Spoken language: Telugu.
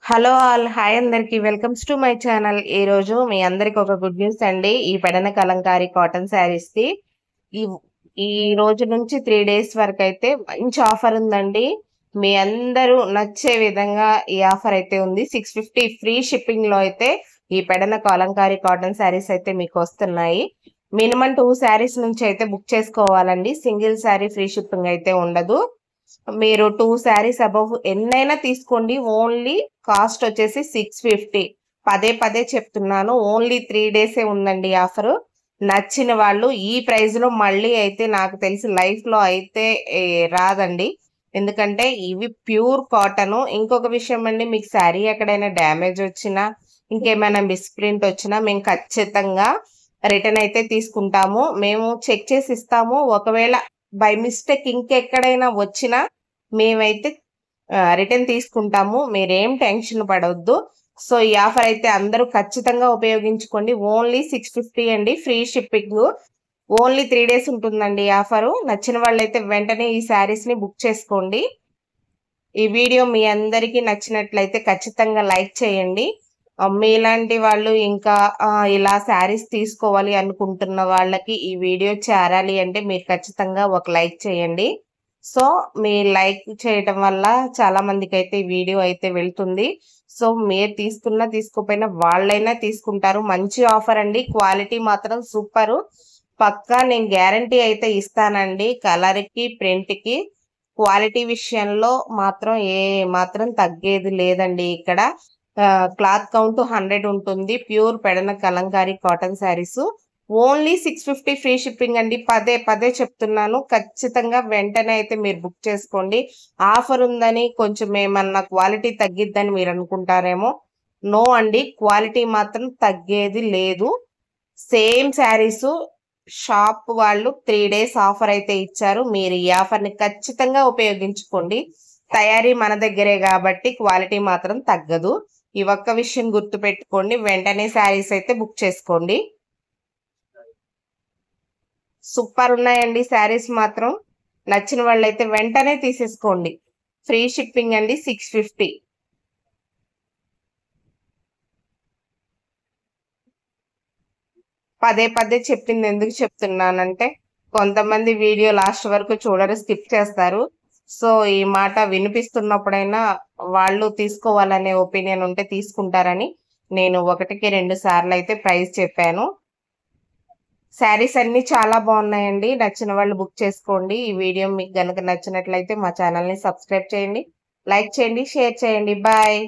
హలో ఆల్ హాయ్ అందరికి వెల్కమ్స్ టు మై ఛానల్. ఈ రోజు మీ అందరికి ఒక గుడ్ న్యూస్ అండి. ఈ పెడన కలంకారీ కాటన్ శారీస్ కి ఈ ఈ రోజు నుంచి 3 days వరకు అయితే మంచి ఆఫర్ ఉందండి. మీ అందరూ నచ్చే విధంగా ఈ ఆఫర్ అయితే ఉంది. 650 ఫ్రీ షిప్పింగ్ లో అయితే ఈ పెడన కలంకారీ కాటన్ శారీస్ అయితే మీకు వస్తున్నాయి. మినిమం 2 శారీస్ నుంచి అయితే బుక్ చేసుకోవాలండి. సింగిల్ శారీ ఫ్రీ షిప్పింగ్ అయితే ఉండదు. మీరు 2 శారీస్ అబౌవ్ ఎన్నైనా తీసుకోండి. ఓన్లీ కాస్ట్ వచ్చేసి 650. పదే పదే చెప్తున్నాను. ఓన్లీ 3 days ఉందండి ఆఫర్. నచ్చిన వాళ్ళు ఈ ప్రైస్ లో మళ్ళీ అయితే నాకు తెలిసి లైఫ్ లో అయితే రాదండి. ఎందుకంటే ఇవి ప్యూర్ కాటన్. ఇంకొక విషయం అండి, మీకు శారీ ఎక్కడైనా డ్యామేజ్ వచ్చినా ఇంకేమైనా మిస్ప్రింట్ వచ్చినా మేము ఖచ్చితంగా రిటర్న్ అయితే తీసుకుంటాము. మేము చెక్ చేసి ఇస్తాము. ఒకవేళ బై మిస్టేక్ ఇంకెక్కడైనా వచ్చినా మేమైతే రిటర్న్ తీసుకుంటాము. మీరేం టెన్షన్ పడవద్దు. సో ఈ ఆఫర్ అయితే అందరూ ఖచ్చితంగా ఉపయోగించుకోండి. ఓన్లీ 650 అండి, ఫ్రీ షిప్పింగ్. ఓన్లీ 3 days ఉంటుందండి ఈ ఆఫరు. నచ్చిన వాళ్ళైతే వెంటనే ఈ శారీస్ ని బుక్ చేసుకోండి. ఈ వీడియో మీ అందరికీ నచ్చినట్లయితే ఖచ్చితంగా లైక్ చేయండి. మీలాంటి వాళ్ళు ఇంకా ఇలా శారీస్ తీసుకోవాలి అనుకుంటున్న వాళ్ళకి ఈ వీడియో చేరాలి అంటే మీరు ఖచ్చితంగా ఒక లైక్ చేయండి. సో మీ లైక్ చేయటం వల్ల చాలా మందికి అయితే ఈ వీడియో అయితే వెళ్తుంది. సో మీరు తీసుకున్నా తీసుకోపోయినా వాళ్ళైనా తీసుకుంటారు. మంచి ఆఫర్ అండి. క్వాలిటీ మాత్రం సూపరు. పక్కా నేను గ్యారంటీ అయితే ఇస్తానండి. కలర్ కి ప్రింట్ కి క్వాలిటీ విషయంలో మాత్రం మాత్రం తగ్గేది లేదండి. ఇక్కడ క్లాత్ కౌంట్ 100 ఉంటుంది. Pure Pedana Kalamkari cotton saris. Only 650 free shipping అండి. పదే పదే చెప్తున్నాను. ఖచ్చితంగా వెంటనే అయితే మీరు బుక్ చేసుకోండి. ఆఫర్ ఉందని కొంచెం ఏమన్నా క్వాలిటీ తగ్గిద్దని మీరు అనుకుంటారేమో. నో అండి, క్వాలిటీ మాత్రం తగ్గేది లేదు. సేమ్ శారీస్ షాప్ వాళ్ళు 3 days ఆఫర్ అయితే ఇచ్చారు. మీరు ఈ ఆఫర్ ని ఖచ్చితంగా ఉపయోగించుకోండి. తయారీ మన దగ్గరే కాబట్టి క్వాలిటీ మాత్రం తగ్గదు. ఈ ఒక్క విషయం గుర్తు పెట్టుకోండి. వెంటనే శారీస్ అయితే బుక్ చేసుకోండి. సూపర్ ఉన్నాయండి శారీస్ మాత్రం. నచ్చిన వాళ్ళైతే వెంటనే తీసేసుకోండి. ఫ్రీ షిప్పింగ్ అండి, 650. పదే పదే చెప్పింది ఎందుకు చెప్తున్నానంటే కొంతమంది వీడియో లాస్ట్ వరకు చూడరు, స్కిప్ చేస్తారు. సో ఈ మాట వినిపిస్తున్నప్పుడైనా వాళ్ళు తీసుకోవాలనే ఒపీనియన్ ఉంటే తీసుకుంటారని నేను 1కి 2 సార్లు అయితే ప్రైస్ చెప్పాను. శారీస్ అన్ని చాలా బాగున్నాయండి. నచ్చిన వాళ్ళు బుక్ చేసుకోండి. ఈ వీడియో మీకు గనుక నచ్చినట్లయితే మా ఛానల్ ని సబ్స్క్రైబ్ చేయండి, లైక్ చేయండి, షేర్ చేయండి. బాయ్.